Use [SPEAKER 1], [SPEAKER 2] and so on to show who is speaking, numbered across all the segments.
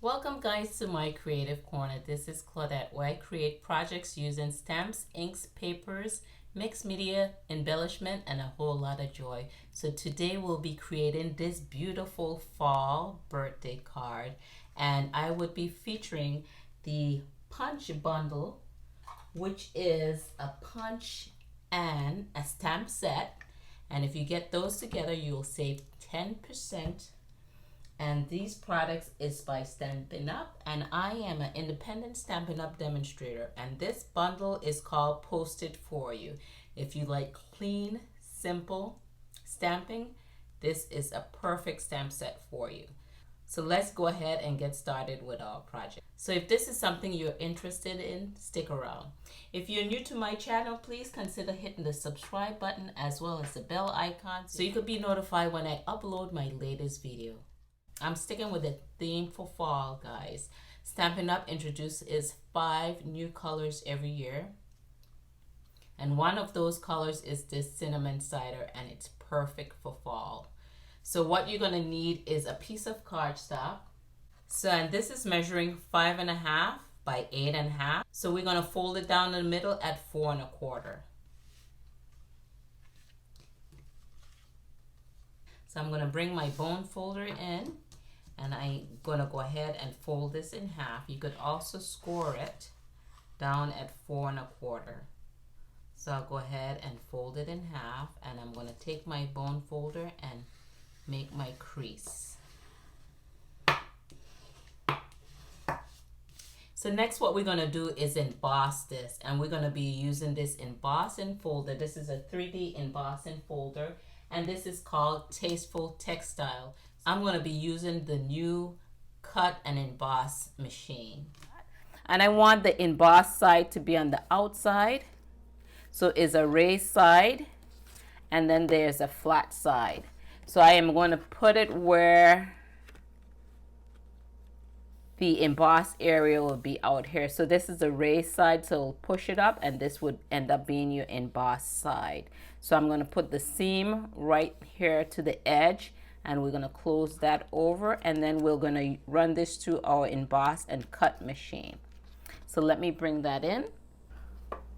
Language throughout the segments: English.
[SPEAKER 1] Welcome guys to my creative corner. This is Claudette, where I create projects using stamps, inks, papers, mixed media, embellishment, and a whole lot of joy. So today we'll be creating this beautiful fall birthday card, and I would be featuring the punch bundle, which is a punch and a stamp set. And if you get those together, you'll save 10%. And these products is by Stampin' Up, and I am an independent Stampin' Up demonstrator, and this bundle is called Posted For You. If you like clean, simple stamping, this is a perfect stamp set for you. So let's go ahead and get started with our project. So if this is something you're interested in, stick around. If you're new to my channel, please consider hitting the subscribe button as well as the bell icon so you could be notified when I upload my latest video. I'm sticking with the theme for fall, guys. Stampin' Up introduces 5 new colors every year. And one of those colors is this cinnamon cider, and it's perfect for fall. So what you're gonna need is a piece of cardstock. So, and this is measuring 5.5 by 8.5. So we're gonna fold it down in the middle at 4 1/4. So I'm gonna bring my bone folder in, and I'm gonna go ahead and fold this in half. You could also score it down at 4 1/4. So I'll go ahead and fold it in half, and I'm gonna take my bone folder and make my crease. So next what we're gonna do is emboss this, and we're gonna be using this embossing folder. This is a 3D embossing folder, and this is called Tasteful Textile. I'm going to be using the new cut and emboss machine. And I want the emboss side to be on the outside. So it's a raised side, and then there's a flat side. So I am going to put it where the emboss area will be out here. So this is a raised side, so push it up, and this would end up being your embossed side. So I'm going to put the seam right here to the edge, and we're going to close that over, and then we're going to run this to our emboss and cut machine. So let me bring that in.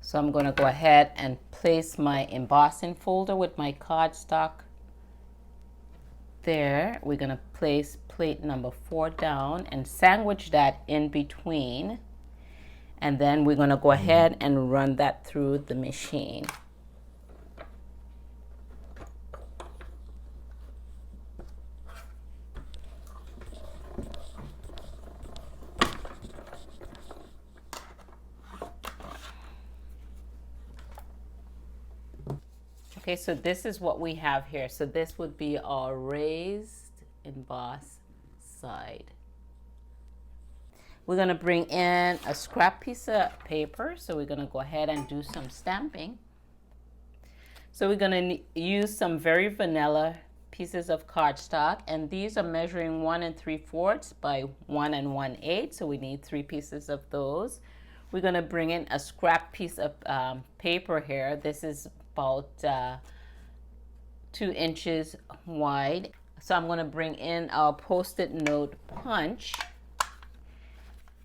[SPEAKER 1] So I'm going to go ahead and place my embossing folder with my cardstock there. We're going to place plate number 4 down and sandwich that in between, and then we're going to go ahead and run that through the machine. Okay, so this is what we have here. So this would be our raised emboss side. We're going to bring in a scrap piece of paper. So we're going to go ahead and do some stamping. So we're going to use some very vanilla pieces of cardstock, and these are measuring 1 3/4 by 1 1/8. So we need 3 pieces of those. We're going to bring in a scrap piece of paper here. This is about 2 inches wide. So I'm going to bring in our post-it note punch.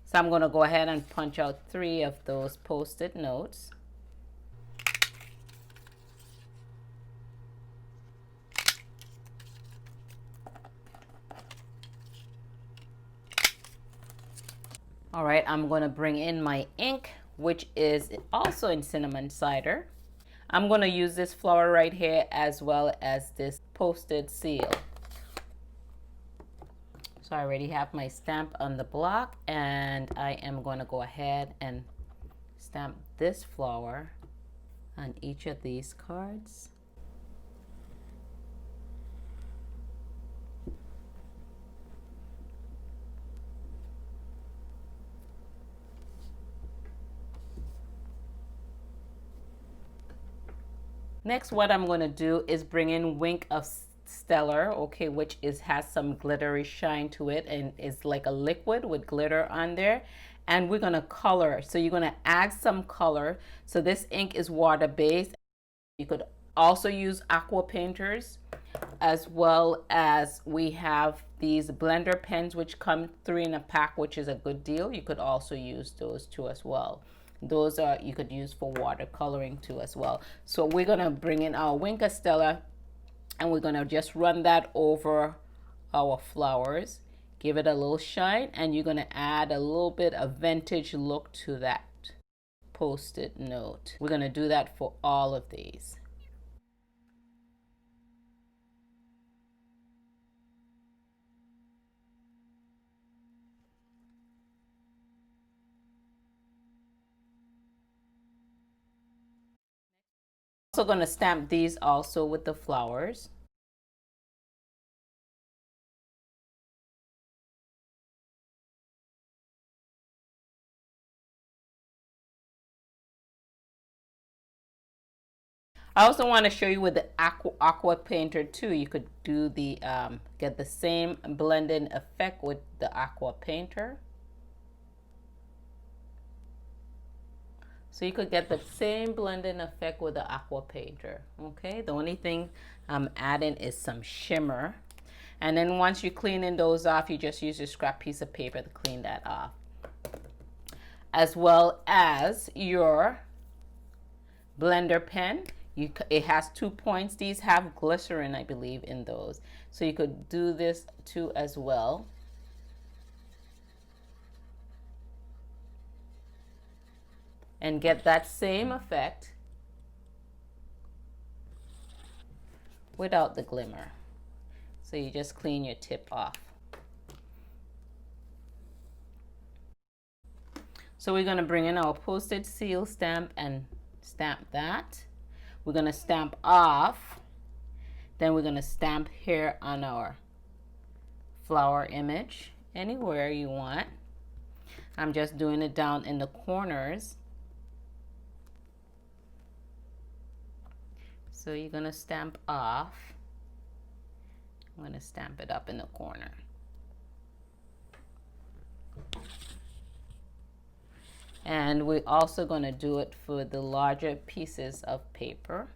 [SPEAKER 1] So I'm going to go ahead and punch out 3 of those post-it notes. All right, I'm going to bring in my ink, which is also in cinnamon cider. I'm going to use this flower right here as well as this posted seal. So I already have my stamp on the block, and I am going to go ahead and stamp this flower on each of these cards. Next, what I'm going to do is bring in Wink of Stellar, okay, which has some glittery shine to it, and is like a liquid with glitter on there. And we're going to color. So you're going to add some color. So this ink is water based. You could also use aqua painters. as well as we have these blender pens, which come 3 in a pack, which is a good deal. You could also use those too as well. Those are, you could use for watercoloring too as well. So we're gonna bring in our Wink Stella, and we're gonna just run that over our flowers, give it a little shine, and you're gonna add a little bit of vintage look to that Post-it note. We're gonna do that for all of these. Also going to stamp these also with the flowers. I also want to show you with the aqua painter too. You could do the get the same blending effect with the aqua painter. So you could get the same blending effect with the aqua painter. Okay, the only thing I'm adding is some shimmer. And then once you're cleaning those off, you just use your scrap piece of paper to clean that off. As well as your blender pen. It has 2 points. These have glycerin, I believe, in those. So you could do this too as well. And get that same effect without the glimmer. So you just clean your tip off. So we're going to bring in our postage seal stamp and stamp that. We're going to stamp off. Then we're going to stamp here on our flower image anywhere you want. I'm just doing it down in the corners. So you're going to stamp off. I'm going to stamp it up in the corner. And we're also going to do it for the larger pieces of paper.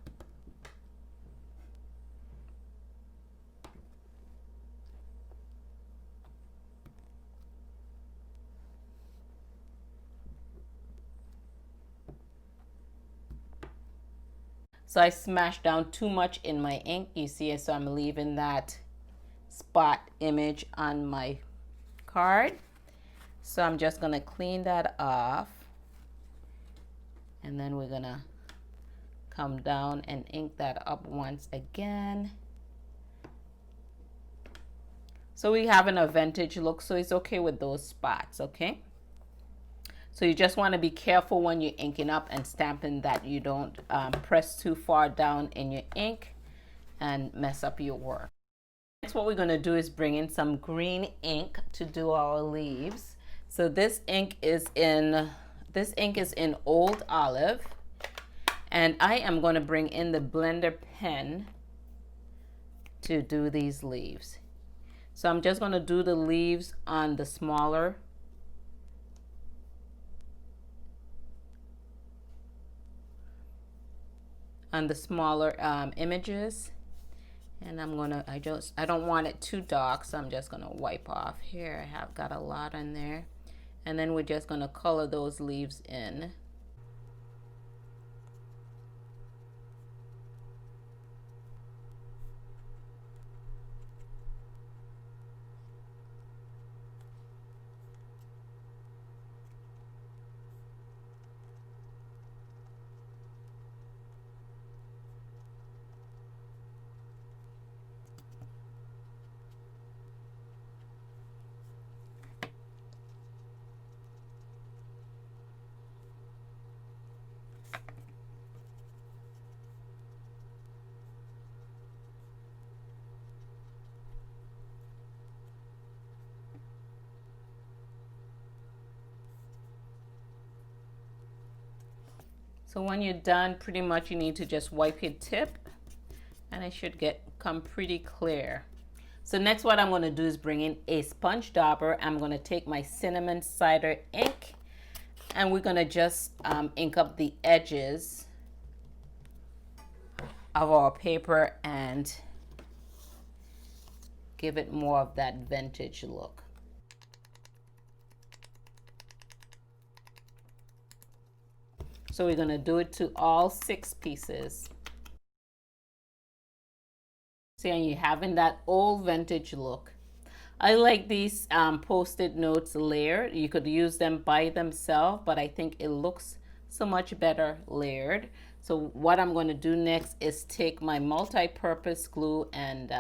[SPEAKER 1] So I smashed down too much in my ink, you see, so I'm leaving that spot image on my card. So I'm just going to clean that off. And then we're going to come down and ink that up once again. So we have a vintage look, so it's okay with those spots, okay? So you just want to be careful when you're inking up and stamping that you don't press too far down in your ink and mess up your work. Next, what we're going to do is bring in some green ink to do our leaves. So this ink is in Old Olive, and I am going to bring in the blender pen to do these leaves. So I'm just going to do the leaves on the smaller images, and I'm gonna I don't want it too dark, so I'm just gonna wipe off here. I have got a lot in there, and then we're just gonna color those leaves in. So when you're done, pretty much you need to just wipe your tip, and it should come pretty clear. So next, what I'm going to do is bring in a sponge dauber. I'm going to take my cinnamon cider ink, and we're going to just ink up the edges of our paper and give it more of that vintage look. So we're going to do it to all 6 pieces. See, and you're having that old vintage look. I like these Post-it notes layered. You could use them by themselves, but I think it looks so much better layered. So what I'm going to do next is take my multi-purpose glue and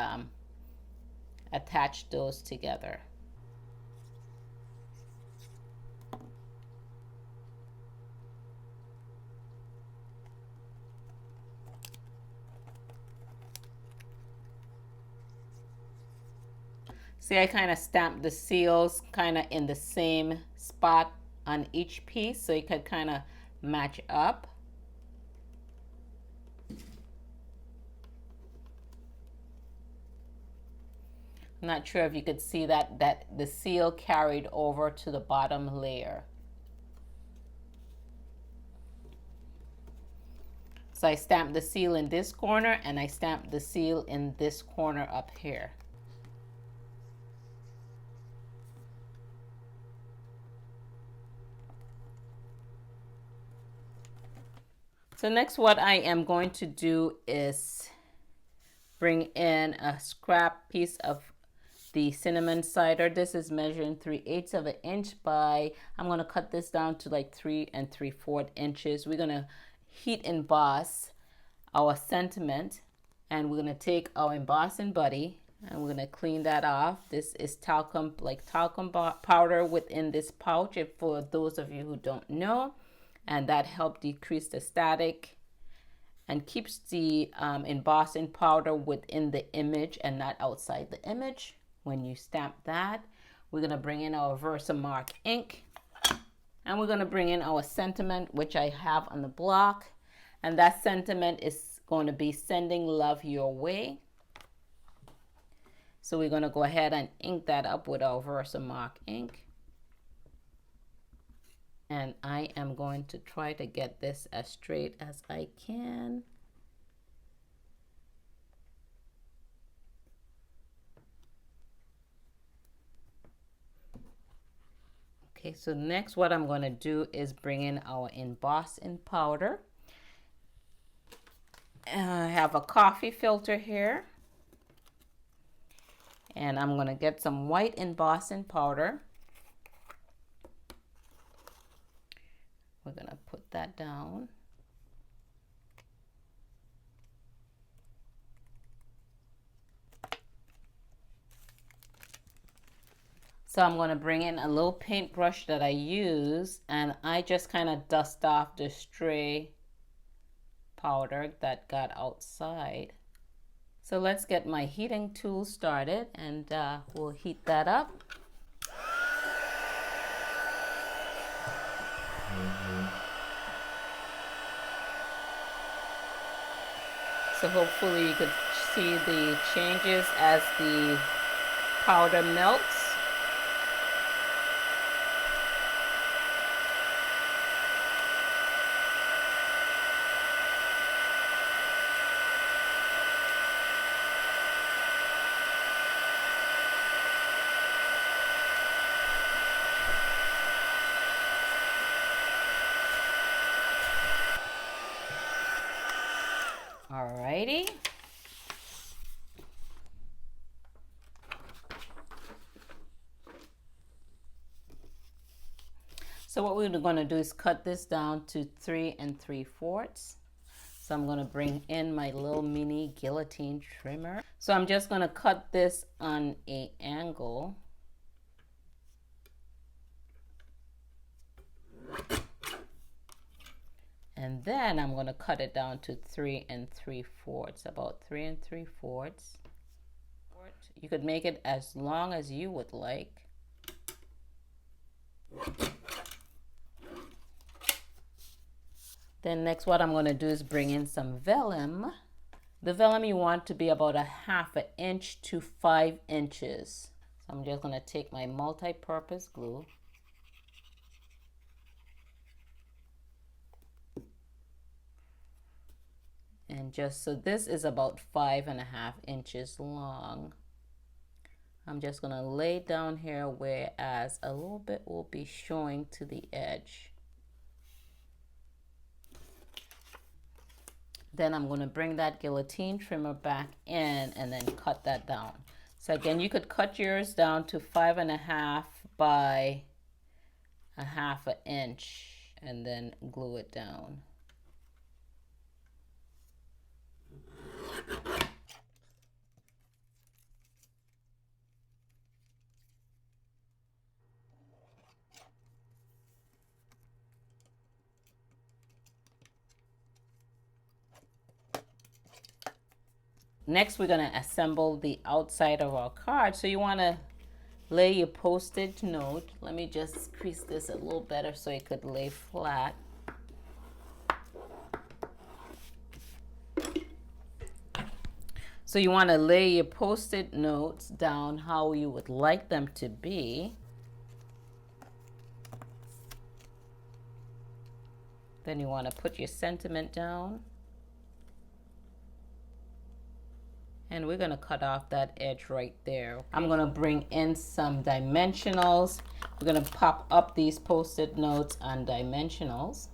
[SPEAKER 1] attach those together. See, I kind of stamped the seals kind of in the same spot on each piece so it could kind of match up. I'm not sure if you could see that the seal carried over to the bottom layer. So I stamped the seal in this corner and I stamped the seal in this corner up here. So next what I am going to do is bring in a scrap piece of the cinnamon cider. This is measuring 3/8 of an inch by, I'm going to cut this down to like 3 3/4 inches. We're going to heat emboss our sentiment, and we're going to take our embossing buddy and we're going to clean that off. This is talcum, like talcum powder within this pouch, if for those of you who don't know, and that helps decrease the static and keeps the embossing powder within the image and not outside the image. When you stamp that, we're going to bring in our Versamark ink, and we're going to bring in our sentiment, which I have on the block, and that sentiment is going to be sending love your way. So we're going to go ahead and ink that up with our Versamark ink. And I am going to try to get this as straight as I can. Okay, so next what I'm going to do is bring in our embossing powder. I have a coffee filter here. And I'm going to get some white embossing powder. We're going to put that down. So I'm going to bring in a little paintbrush that I use, and I just kind of dust off the stray powder that got outside. So let's get my heating tool started, and we'll heat that up. So hopefully you could see the changes as the powder melts. Alrighty. So what we're going to do is cut this down to 3 3/4. So I'm going to bring in my little mini guillotine trimmer. So I'm just going to cut this on an angle. And then I'm going to cut it down to 3 3/4, about 3 3/4. You could make it as long as you would like. Then next what I'm going to do is bring in some vellum. The vellum you want to be about 1/2 inch to 5 inches. So I'm just going to take my multi-purpose glue. And just so this is about 5.5 inches long. I'm just going to lay down here, whereas a little bit will be showing to the edge. Then I'm going to bring that guillotine trimmer back in and then cut that down. So again, you could cut yours down to 5.5 by 1/2 inch and then glue it down. Next, we're going to assemble the outside of our card. So you want to lay your postage note. Let me just crease this a little better so it could lay flat. So you want to lay your post-it notes down how you would like them to be. Then you want to put your sentiment down. And we're going to cut off that edge right there. I'm going to bring in some dimensionals. We're going to pop up these post-it notes on dimensionals.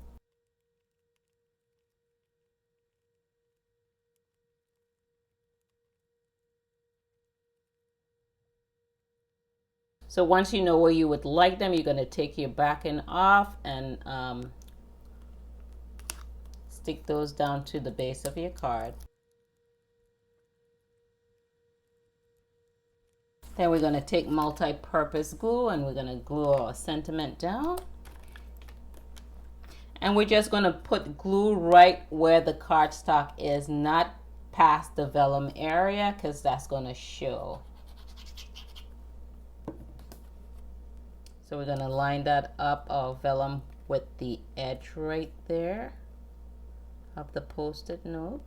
[SPEAKER 1] So once you know where you would like them, you're going to take your backing off and stick those down to the base of your card. Then we're going to take multi-purpose glue and we're going to glue our sentiment down. And we're just going to put glue right where the cardstock is, not past the vellum area, because that's going to show. So we're going to line that up, our vellum, with the edge right there of the post-it note.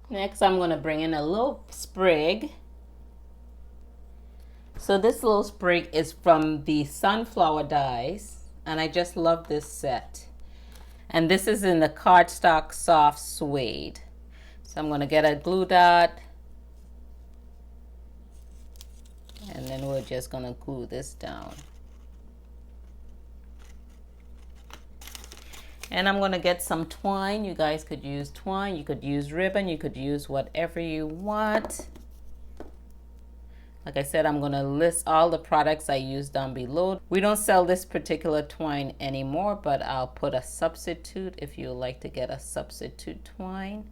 [SPEAKER 1] Next, I'm going to bring in a little sprig. So this little sprig is from the sunflower dies, and I just love this set. And this is in the Cardstock Soft Suede. So I'm going to get a glue dot, and then we're just going to glue this down. And I'm going to get some twine. You guys could use twine, you could use ribbon, you could use whatever you want. Like I said, I'm going to list all the products I use down below. We don't sell this particular twine anymore, but I'll put a substitute if you like to get a substitute twine.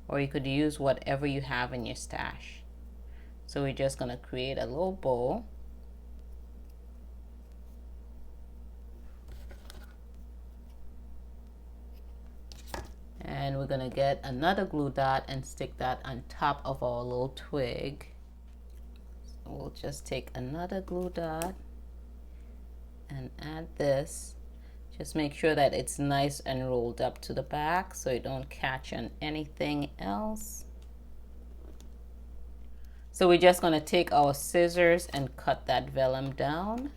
[SPEAKER 1] Or you could use whatever you have in your stash. So we're just going to create a little bow. And we're going to get another glue dot and stick that on top of our little twig. So we'll just take another glue dot and add this. Just make sure that it's nice and rolled up to the back so it don't catch on anything else. So we're just going to take our scissors and cut that vellum down.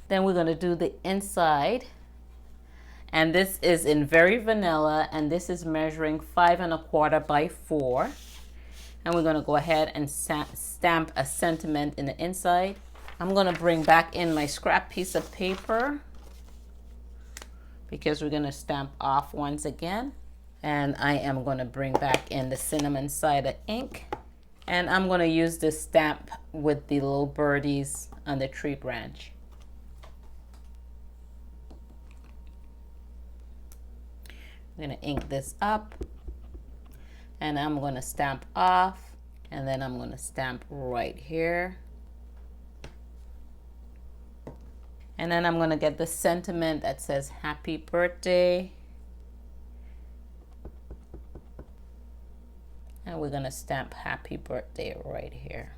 [SPEAKER 1] Then we're going to do the inside, and this is in Very Vanilla, and this is measuring 5 1/4 by 4. And we're going to go ahead and stamp a sentiment in the inside. I'm going to bring back in my scrap piece of paper because we're going to stamp off once again. And I am going to bring back in the cinnamon cider ink, and I'm going to use this stamp with the little birdies on the tree branch. I'm going to ink this up, and I'm going to stamp off, and then I'm going to stamp right here. And then I'm going to get the sentiment that says happy birthday. And we're going to stamp happy birthday right here.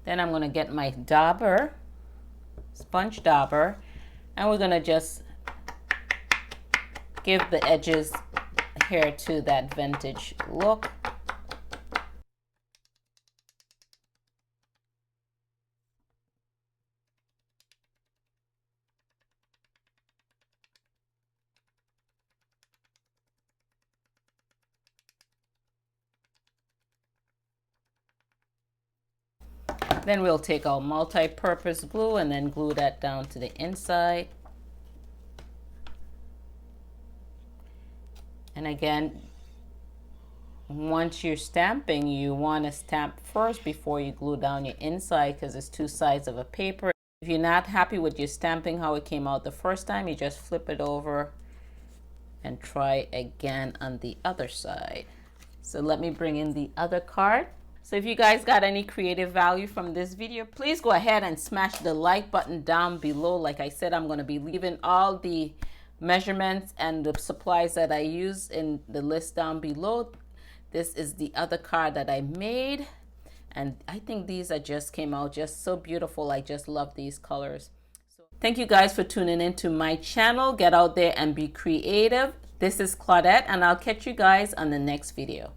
[SPEAKER 1] Then I'm going to get my dauber, sponge dauber, and we're going to just give the edges here to that vintage look. Then we'll take our multi-purpose glue and then glue that down to the inside. And again, once you're stamping, you want to stamp first before you glue down your inside because it's two sides of a paper. If you're not happy with your stamping, how it came out the first time, you just flip it over and try again on the other side. So let me bring in the other card. So if you guys got any creative value from this video, please go ahead and smash the like button down below. Like I said, I'm going to be leaving all the measurements and the supplies that I use in the list down below. This is the other card that I made, and I think these are just came out just so beautiful. I just love these colors. So thank you guys for tuning into my channel. Get out there and be creative. This is Claudette, and I'll catch you guys on the next video.